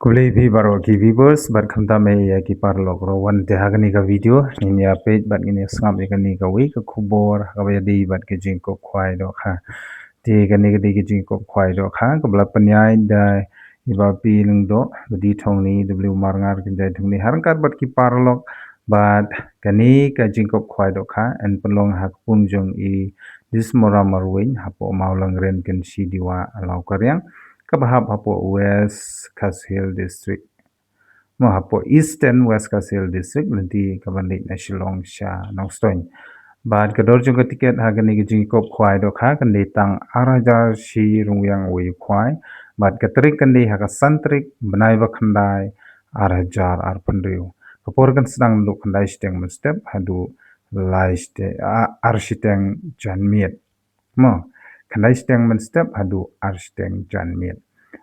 Kuli भी बारो की viewers bar khamta me ya ki parlok ro wan te hagani ka video ni ya page bat ni snap ni ka wi ka khubor ka ba di bat ke jing ko khwai do kha ti ka ni ka di ke jing ko khwai do kha ka bla panyai da iba pi lung do di thong ni w mar ngar kin dai thong ni har kar bat ki parlok bat ka ni ka jing ko khwai do kha en pelong ha pung jong I this moramar win hapo maulang ren ken si diwa alaw karyang kabahap hapo West Casil District mo hapo Eastern West Casil District nanti kabandit na Shillong siya nongstoin bad kador jung ticket hagani gijing kop khwai do kha kan tang arajar si rungyang wi khwai bad katrik kan di haga santrik banai ba khandai arajar ar pandriu kapor kan sedang lu khandai steng step hadu lai ste ar siteng janmiet mo khandai steng step hadu ar steng janmiet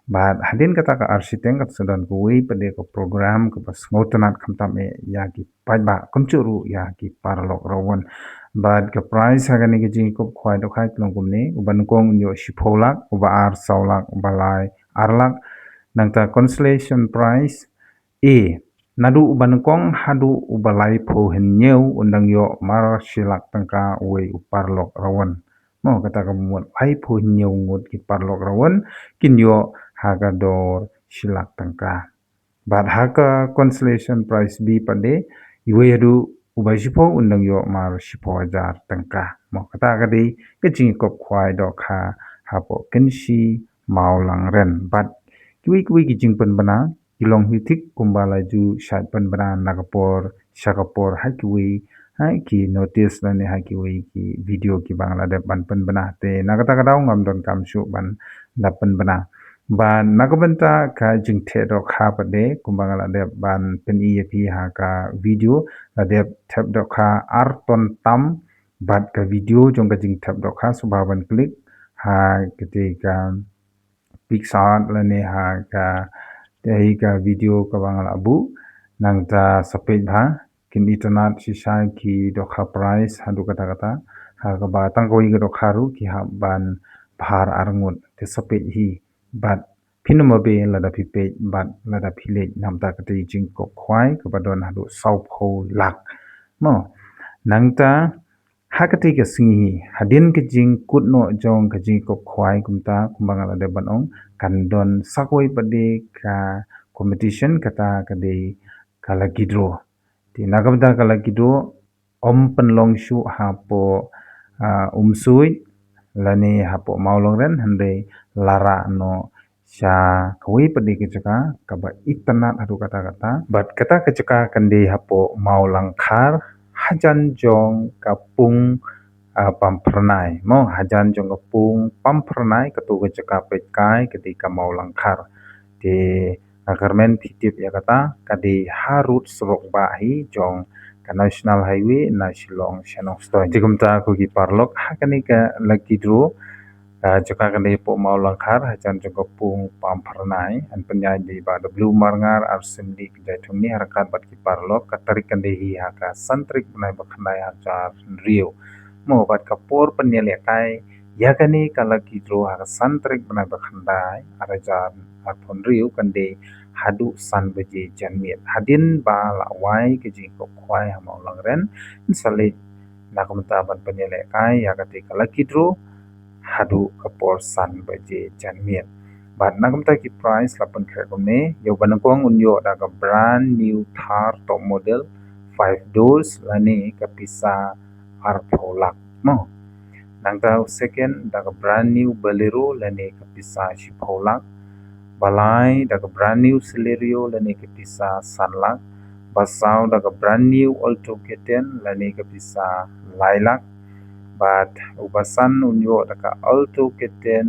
But hadin kata ka arsiteng kat sudan kuwi pade ko program ko pas ngotanat kamtam e ya ki paiba kumchuru ya ki parlok rawan but ka price hagani ki jing ko khwai do khai tlong kumni uban kong yo shipholak uba ar saulak balai arlak nangta consolation prize e nadu uban kong hadu ubalai pho hin nyeu undang yo mar shilak tangka we uparlok rawan mo kata ka muat ai pho nyeu ngut ki parlok rawan kin yo hagador shilak tangka but haka consolation prize bi pade iwe yadu ubai shipo undang yo mar shipo ajar tangka mo kata kadi kecing kop khwai do kha hapo kenshi maulang ren but kiwi kijing pen bana ilong hitik kumbala ju shat pen bana nakapor shakapor hakiwi hai ki notice lani hakiwi ki video ki bangla de ban pen bana te nakata kadau ngam don kam shu ban dapen bana ban nakabenta ka jingthe do kha pade kumbangala de ban pen ep ha ka video la de thap do kha ar ton tam bat ka video jong ka jing thap do kha subaban click ha kete ka pixar la ne ha ka tehi ka video ka bangala abu nangta sapej bha kin internet shisha ki do kha price hadu kata kata ha ka ba tangkoi ka do kharu ki ha ban bhar arngut te sapej hi but phinomabe lada phipe but lada phile namta kate jing ko khwai ka badon hadu saupho lak mo nangta hakati ka singi hadin ka jing kutno jong ka jing ko khwai kumta kumbangala de banong kandon sakoi pade ka competition kata kade kala gidro ti nagamda kala gidro om penlong shu hapo umsui lani hapo maulong ren hande lara no sha kawi pade ke jaka kaba itanat hadu kata but kata ke jaka kande hapo maulang khar hajan jong kapung pampernai mo hajan jong kapung pampernai katu ke jaka petkai ketika maulang khar te akarmen pitip ya kata kadi harut serok bahi jong ka national highway na Shillong Shanong Stoi jigumta ku gi parlok hakani ka lagi dro jaka kande po maulang khar hajan jong kapung pampernai an penyai di ba w marngar arsendi kidai thumni harakat bat ki parlok katarik kande hi haka santrik banai bakhnai hajar rio mo bat kapor penyele kai yakani kalaki dro haka santrik banai bakhandai arajar arpon rio kande hadu san beji janmiet hadin ba lawai keji ko khwai hamau langren sale nakamta ban penyele kai yakati kalaki dro hadu kapor san beji janmiet but nakamta ki price lapan kregomne yo banakong unyo daga brand new Thar top model 5 doors lani kapisa arpolak mo nangta second daga brand new Bolero lani kapisa shipolak balai daga brand new Celerio lani kapisa sanlak basau daga brand new Alto K10 lani kapisa lilac but ubasan unyo daga Alto K10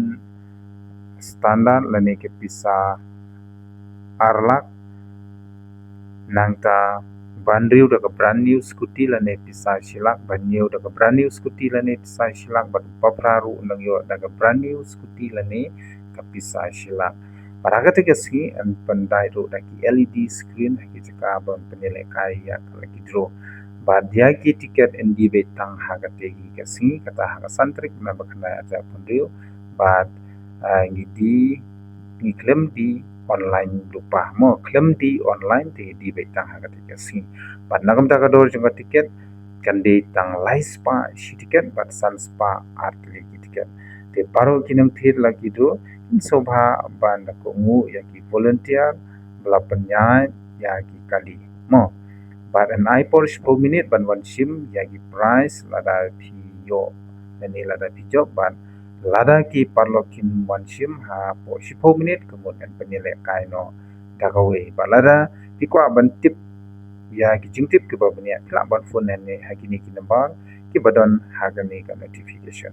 standard lani kapisa arlak nangta bandriu daga brand new scooty lane pisa shilak banyu daga brand new scooty lane pisa shilak bat papraru nang yo daga brand new scooty lane kapisa shilak paraga tiga ski an pandai ro daki LED screen haki jaka ban penile kai ya lagi dro badia ki tiket endi betang haga tegi kasi kata haga santrik na bakna aja pundrio bat ngidi ngiklem di online lupa mo klem di online di betang haga tiket sing bat nagam ta kador jong tiket kan di tang lai spa si tiket bat san spa art lagi tiket te paro kinam thir lagi do sobha ban ko ngu ya ki volunteer bla penyai ya ki kali mo bat an I por 10 minit ban wan sim ya ki price lada pi yo ani lada pi job ban lada ki parlo kin wan sim ha po 10 minit kemudian penilai kai no dagawe balada pi kwa ban tip ya ki jing tip ke ba bania la ban phone ne ha ki ni ki number ki badon ha ga ni ka notification